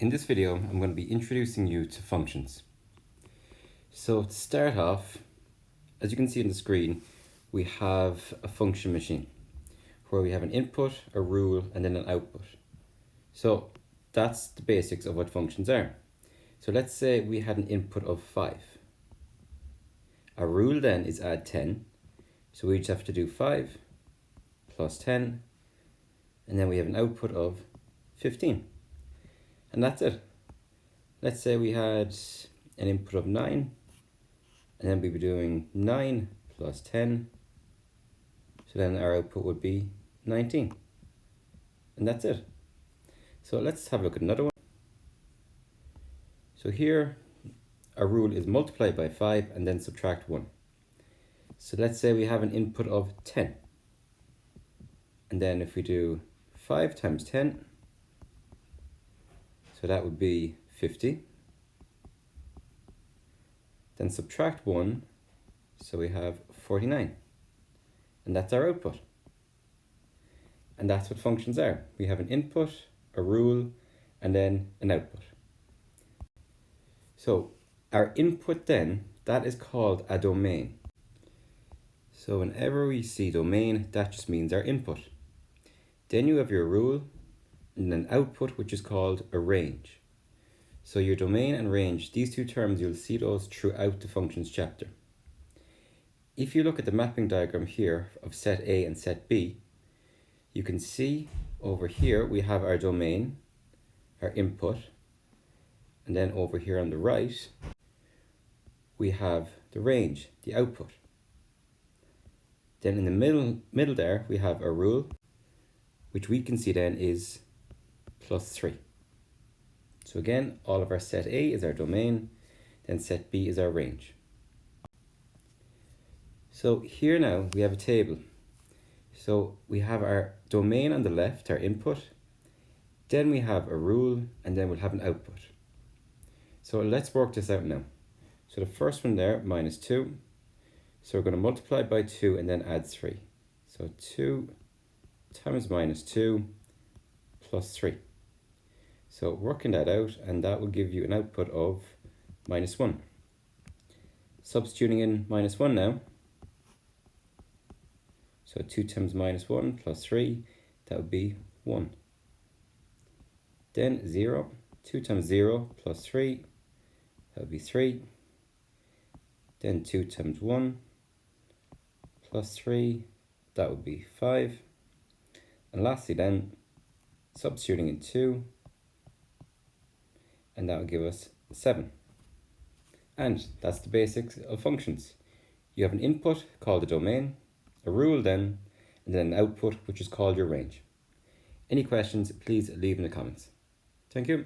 In this video, I'm going to be introducing you to functions. So to start off, as you can see on the screen, we have a function machine where we have an input, a rule, and then an output. So that's the basics of what functions are. So let's say we had an input of 5. Our rule then is add 10. So we just have to do 5 plus 10, and then we have an output of 15. And that's it. Let's say we had an input of 9, and then we'd be doing 9 plus 10. So then our output would be 19. And that's it. So let's have a look at another one. So here, our rule is multiply by 5 and then subtract 1. So let's say we have an input of 10. And then if we do 5 times 10, so that would be 50. Then subtract 1, so we have 49. And that's our output. And that's what functions are. We have an input, a rule, and then an output. So our input then, that is called a domain. So whenever we see domain, that just means our input. Then you have your rule, and an output, which is called a range. So your domain and range, these two terms, you'll see those throughout the functions chapter. If you look at the mapping diagram here of set A and set B, you can see over here we have our domain, our input, and then over here on the right, we have the range, the output. Then in the middle there, we have our rule, which we can see then is +3. So again, all of our set A is our domain, then set B is our range. So here now we have a table. So we have our domain on the left, our input, then we have a rule, and then we'll have an output. So let's work this out now. So the first one there, -2. So we're going to multiply by 2 and then add 3. So 2 times -2 plus 3. So working that out, and that will give you an output of -1. Substituting in -1 now. So 2 times -1 plus 3, that would be 1. Then 0, 2 times 0 plus 3, that would be 3. Then 2 times 1 plus 3, that would be 5. And lastly then, substituting in 2, and that will give us 7. And that's the basics of functions. You have an input called a domain, a rule then, and then an output which is called your range. Any questions, please leave in the comments. Thank you.